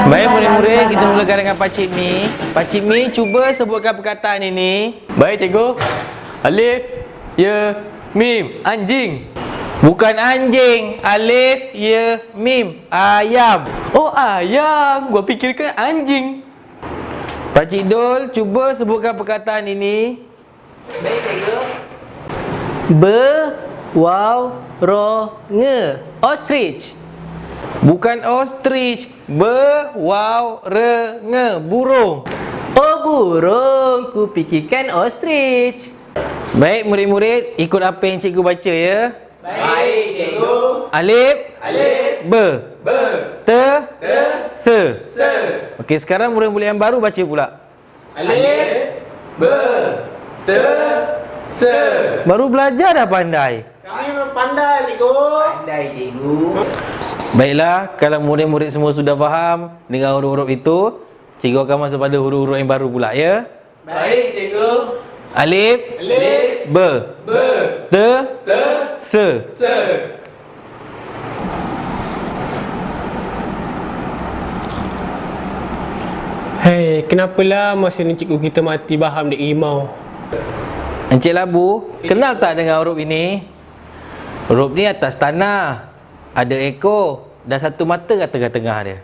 Baik murid-murid, kita mulakan dengan Pakcik Mi. Pakcik Mi, cuba sebutkan perkataan ini. Baik cikgu. Alif, ya, mim, anjing. Bukan anjing. Alif, ya, mim. Ayam. Oh ayam, gua fikirkan anjing. Pakcik Dol, cuba sebutkan perkataan ini. Baik cikgu. Be, waw, ro, nge. Ostrich. Bukan ostrich. Be, waw, re, nge. Burung. Oh burung, ku fikirkan ostrich. Baik murid-murid, ikut apa yang cikgu baca ya. Baik cikgu. Alif, Alif, be, be, te, se. se. Okey, sekarang murid-murid yang baru baca pula. Alif, be, te, se. Baru belajar dah pandai. Kami memang pandai cikgu. Pandai cikgu. Baiklah, kalau murid-murid semua sudah faham dengan huruf-huruf itu, cikgu akan masuk pada huruf-huruf yang baru pula ya. Baik cikgu. Alif, Alif, be, be, te, te, se. se. Hei, kenapalah masa ni cikgu kita mati baham dek rimau? Encik Labu, kenal tak dengan huruf ini? Huruf ni atas tanah, ada ekor dan satu mata kat tengah-tengah dia.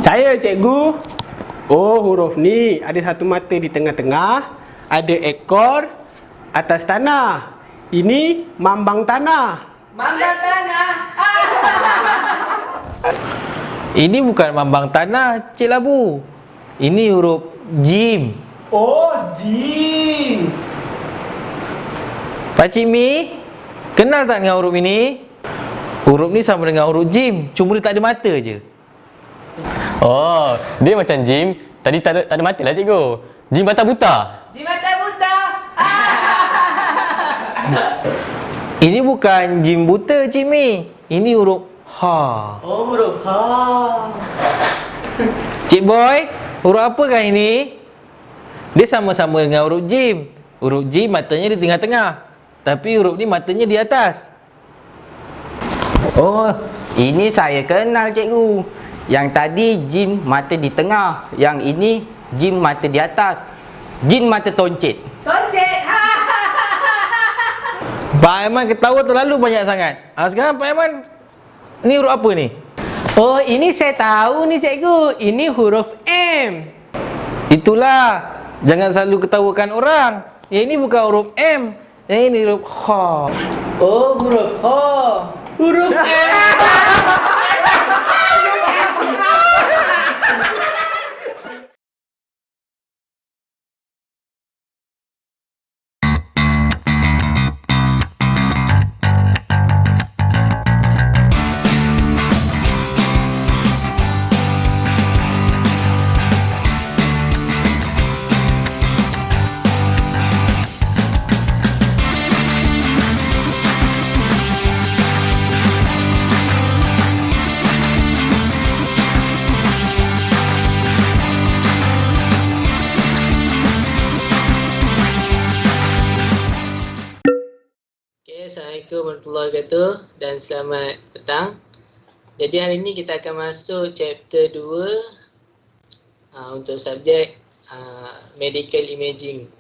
Saya cikgu. Oh, huruf ni ada satu mata di tengah-tengah, ada ekor atas tanah. Ini mambang tanah. Mambang tanah. Ini bukan mambang tanah, Cik Labu. Ini huruf jim. Oh, jin. Pakcik Mi, kenal tak dengan huruf ini? Huruf ni sama dengan huruf jim, cuma dia tak ada mata je. Oh, dia macam Jim. Tadi tak ada mata lah cikgu. Jim mata buta. Jimata buta. Ini bukan jim buta, Cik Mi. Ini huruf ha. Oh, huruf ha. Cik Boy, huruf apa kan ini? Dia sama-sama dengan huruf jim. Huruf jim matanya di tengah-tengah, tapi huruf ni matanya di atas. Oh, ini saya kenal cikgu. Yang tadi jim mata di tengah, yang ini jim mata di atas. Jin mata toncet. Toncet. Pak Aiman ketawa terlalu banyak sangat. Sekarang Pak Aiman, ni huruf apa ni? Oh, ini saya tahu ni cikgu. Ini huruf M. Itulah. Jangan selalu ketawakan orang. Yang ini bukan huruf M. Yang ini huruf ha. Oh, huruf H. Huruf M. Assalamualaikum warahmatullahi wabarakatuh dan selamat petang. Jadi hari ini kita akan masuk chapter 2 untuk subjek medical imaging.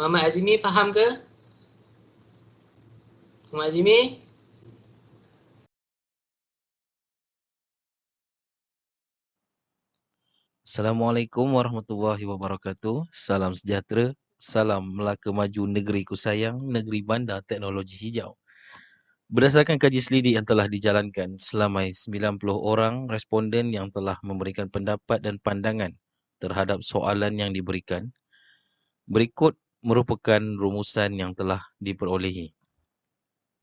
Muhammad Azmi faham ke? Muhammad Azmi? Assalamualaikum warahmatullahi wabarakatuh. Salam sejahtera. Salam Melaka Maju negeriku sayang, negeri bandar teknologi hijau. Berdasarkan kaji selidik yang telah dijalankan, selamai 90 orang responden yang telah memberikan pendapat dan pandangan terhadap soalan yang diberikan, berikut merupakan rumusan yang telah diperolehi.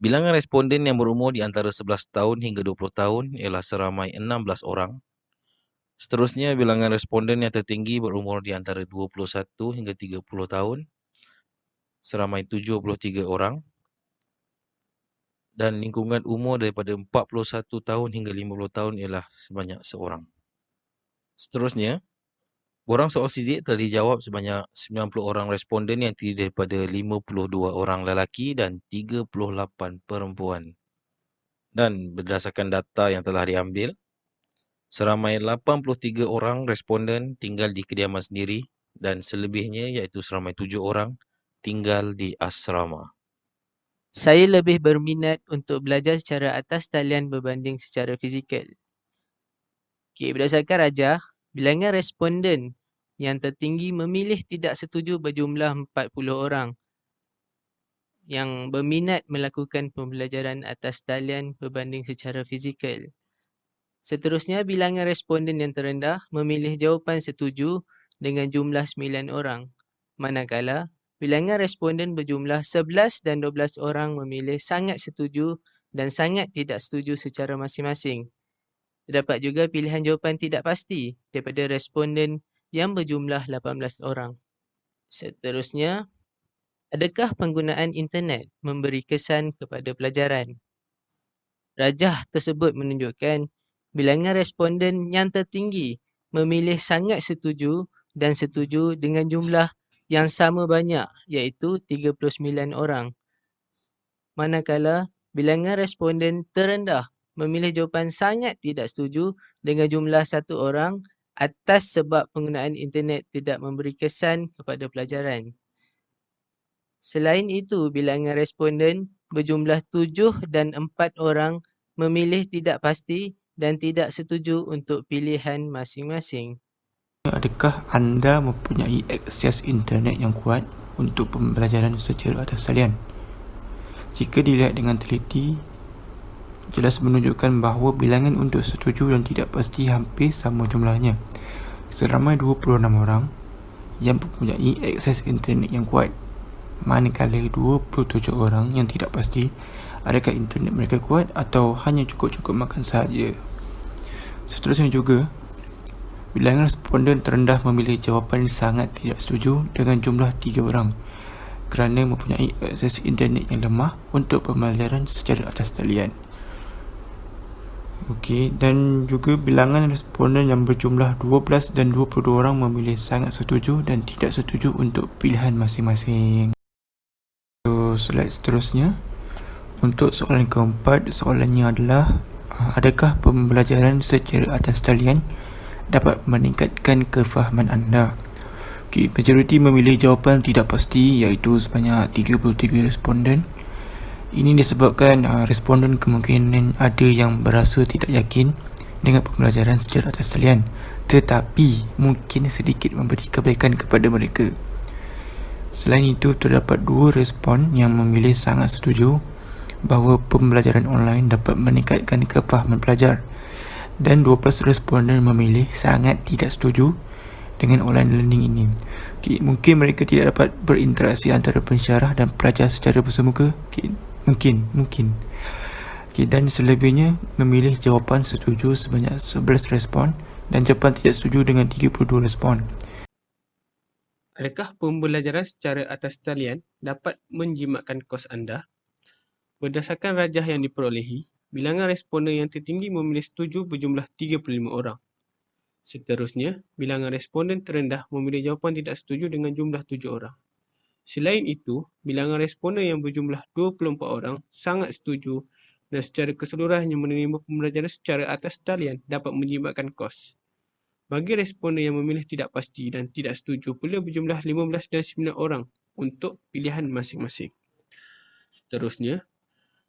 Bilangan responden yang berumur di antara 11 tahun hingga 20 tahun ialah seramai 16 orang. Seterusnya, bilangan responden yang tertinggi berumur di antara 21 hingga 30 tahun, seramai 73 orang. Dan lingkungan umur daripada 41 tahun hingga 50 tahun ialah sebanyak seorang. Seterusnya, borang soal sidik telah dijawab sebanyak 90 orang responden yang terdiri daripada 52 orang lelaki dan 38 perempuan. Dan berdasarkan data yang telah diambil, seramai 83 orang responden tinggal di kediaman sendiri dan selebihnya iaitu seramai 7 orang tinggal di asrama. Saya lebih berminat untuk belajar secara atas talian berbanding secara fizikal. Okey, berdasarkan rajah, bilangan responden yang tertinggi memilih tidak setuju berjumlah 40 orang yang berminat melakukan pembelajaran atas talian berbanding secara fizikal. Seterusnya, bilangan responden yang terendah memilih jawapan setuju dengan jumlah 9 orang. Manakala, bilangan responden berjumlah 11 dan 12 orang memilih sangat setuju dan sangat tidak setuju secara masing-masing. Terdapat juga pilihan jawapan tidak pasti daripada responden yang berjumlah 18 orang. Seterusnya, adakah penggunaan internet memberi kesan kepada pelajaran? Rajah tersebut menunjukkan bilangan responden yang tertinggi memilih sangat setuju dan setuju dengan jumlah yang sama banyak iaitu 39 orang. Manakala bilangan responden terendah memilih jawapan sangat tidak setuju dengan jumlah 1 orang atas sebab penggunaan internet tidak memberi kesan kepada pelajaran. Selain itu, bilangan responden berjumlah 7 dan 4 orang memilih tidak pasti dan tidak setuju untuk pilihan masing-masing. Adakah anda mempunyai akses internet yang kuat untuk pembelajaran secara atas talian? Jika dilihat dengan teliti, jelas menunjukkan bahawa bilangan untuk setuju dan tidak pasti hampir sama jumlahnya. Seramai 26 orang yang mempunyai akses internet yang kuat, manakala 27 orang yang tidak pasti adakah internet mereka kuat atau hanya cukup-cukup makan sahaja. Seterusnya juga, bilangan responden terendah memilih jawapan sangat tidak setuju dengan jumlah 3 orang kerana mempunyai akses internet yang lemah untuk pembelajaran secara atas talian. Okey, dan juga bilangan responden yang berjumlah 12 dan 22 orang memilih sangat setuju dan tidak setuju untuk pilihan masing-masing. So, slide seterusnya. Untuk soalan keempat, soalannya adalah adakah pembelajaran secara atas talian dapat meningkatkan kefahaman anda? Okay, majoriti memilih jawapan tidak pasti iaitu sebanyak 33 responden. Ini disebabkan responden kemungkinan ada yang berasa tidak yakin dengan pembelajaran secara atas talian, tetapi mungkin sedikit memberi kebaikan kepada mereka. Selain itu, terdapat 2 respon yang memilih sangat setuju bahawa pembelajaran online dapat meningkatkan kefahaman pelajar dan 12 responden memilih sangat tidak setuju dengan online learning ini. Okay, mungkin mereka tidak dapat berinteraksi antara pensyarah dan pelajar secara bersemuka. Okay, mungkin. Okay, dan selebihnya memilih jawapan setuju sebanyak 11 respon dan jawapan tidak setuju dengan 32 respon. Adakah pembelajaran secara atas talian dapat menjimatkan kos anda? Berdasarkan rajah yang diperolehi, bilangan responden yang tertinggi memilih setuju berjumlah 35 orang. Seterusnya, bilangan responden terendah memilih jawapan tidak setuju dengan jumlah 7 orang. Selain itu, bilangan responden yang berjumlah 24 orang sangat setuju dan secara keseluruhannya menerima pembelajaran secara atas talian dapat menjimatkan kos. Bagi responden yang memilih tidak pasti dan tidak setuju pula berjumlah 15 dan 9 orang untuk pilihan masing-masing. Seterusnya,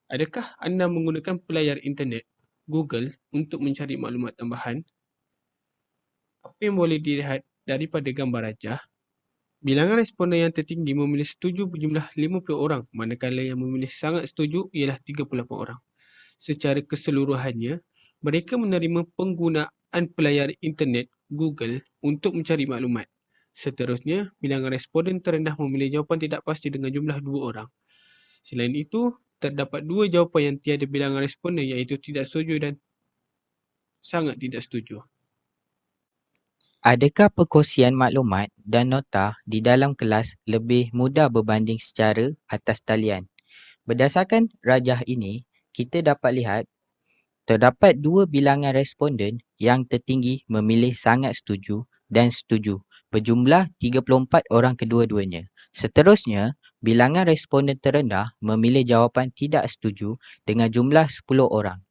adakah anda menggunakan pelayar internet Google untuk mencari maklumat tambahan? Apa yang boleh dilihat daripada gambar rajah? Bilangan responden yang tertinggi memilih setuju berjumlah 50 orang, manakala yang memilih sangat setuju ialah 38 orang. Secara keseluruhannya, mereka menerima penggunaan pelayar internet Google untuk mencari maklumat. Seterusnya, bilangan responden terendah memilih jawapan tidak pasti dengan jumlah 2 orang. Selain itu, terdapat 2 jawapan yang tiada bilangan responden iaitu tidak setuju dan sangat tidak setuju. Adakah perkongsian maklumat dan nota di dalam kelas lebih mudah berbanding secara atas talian? Berdasarkan rajah ini, kita dapat lihat terdapat 2 bilangan responden yang tertinggi memilih sangat setuju dan setuju berjumlah 34 orang kedua-duanya. Seterusnya, bilangan responden terendah memilih jawapan tidak setuju dengan jumlah 10 orang.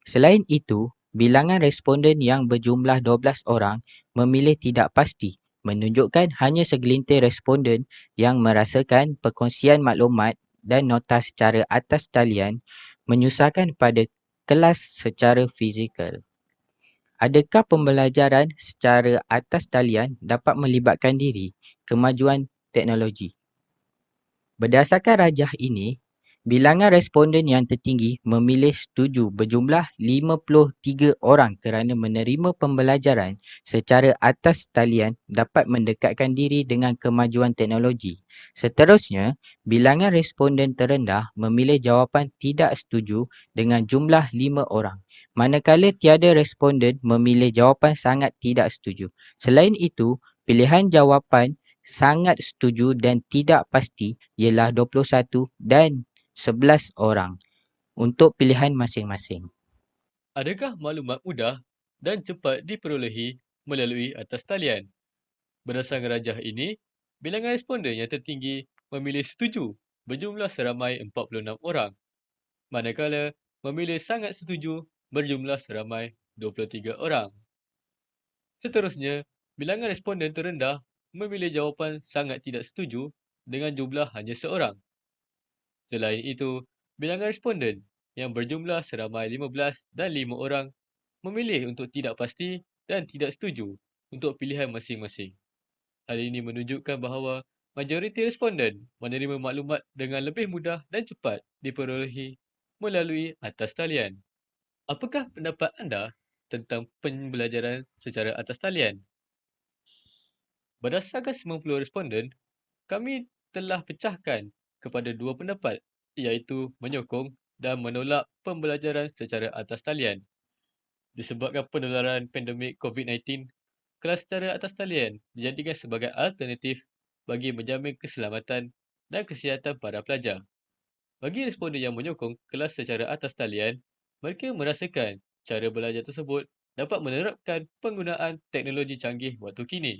Selain itu, bilangan responden yang berjumlah 12 orang memilih tidak pasti, menunjukkan hanya segelintir responden yang merasakan perkongsian maklumat dan nota secara atas talian menyusahkan pada kelas secara fizikal. Adakah pembelajaran secara atas talian dapat melibatkan diri kemajuan teknologi? Berdasarkan rajah ini, bilangan responden yang tertinggi memilih setuju berjumlah 53 orang kerana menerima pembelajaran secara atas talian dapat mendekatkan diri dengan kemajuan teknologi. Seterusnya, bilangan responden terendah memilih jawapan tidak setuju dengan jumlah 5 orang, manakala tiada responden memilih jawapan sangat tidak setuju. Selain itu, pilihan jawapan sangat setuju dan tidak pasti ialah 21 dan 11 orang untuk pilihan masing-masing. Adakah maklumat mudah dan cepat diperolehi melalui atas talian? Berdasarkan rajah ini, bilangan responden yang tertinggi memilih setuju berjumlah seramai 46 orang, manakala memilih sangat setuju berjumlah seramai 23 orang. Seterusnya, bilangan responden terendah memilih jawapan sangat tidak setuju dengan jumlah hanya seorang. Selain itu, bilangan responden yang berjumlah seramai 15 dan 5 orang memilih untuk tidak pasti dan tidak setuju untuk pilihan masing-masing. Hal ini menunjukkan bahawa majoriti responden menerima maklumat dengan lebih mudah dan cepat diperolehi melalui atas talian. Apakah pendapat anda tentang pembelajaran secara atas talian? Berdasarkan 90 responden, kami telah pecahkan kepada 2 pendapat, iaitu menyokong dan menolak pembelajaran secara atas talian. Disebabkan penularan pandemik COVID-19, kelas secara atas talian dijadikan sebagai alternatif bagi menjamin keselamatan dan kesihatan para pelajar. Bagi responden yang menyokong kelas secara atas talian, mereka merasakan cara belajar tersebut dapat menerapkan penggunaan teknologi canggih waktu kini.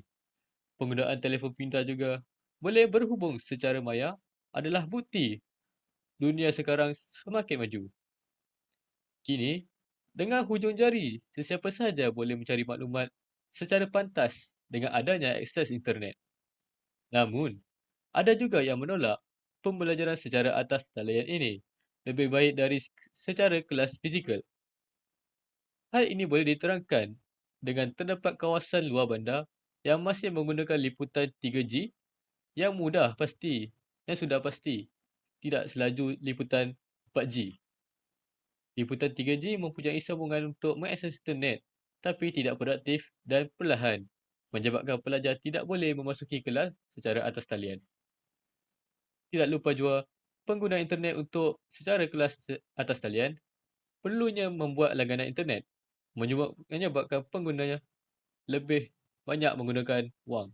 Penggunaan telefon pintar juga boleh berhubung secara maya adalah bukti dunia sekarang semakin maju. Kini, dengan hujung jari, sesiapa sahaja boleh mencari maklumat secara pantas dengan adanya akses internet. Namun, ada juga yang menolak pembelajaran secara atas talian ini lebih baik dari secara kelas fizikal. Hal ini boleh diterangkan dengan terdapat kawasan luar bandar yang masih menggunakan liputan 3G yang sudah pasti tidak selaju liputan 4G. Liputan 3G mempunyai sambungan untuk mengakses internet tapi tidak produktif dan perlahan, menyebabkan pelajar tidak boleh memasuki kelas secara atas talian. Tidak lupa jua, pengguna internet untuk secara kelas atas talian perlunya membuat langganan internet, menyebabkan penggunanya lebih banyak menggunakan wang.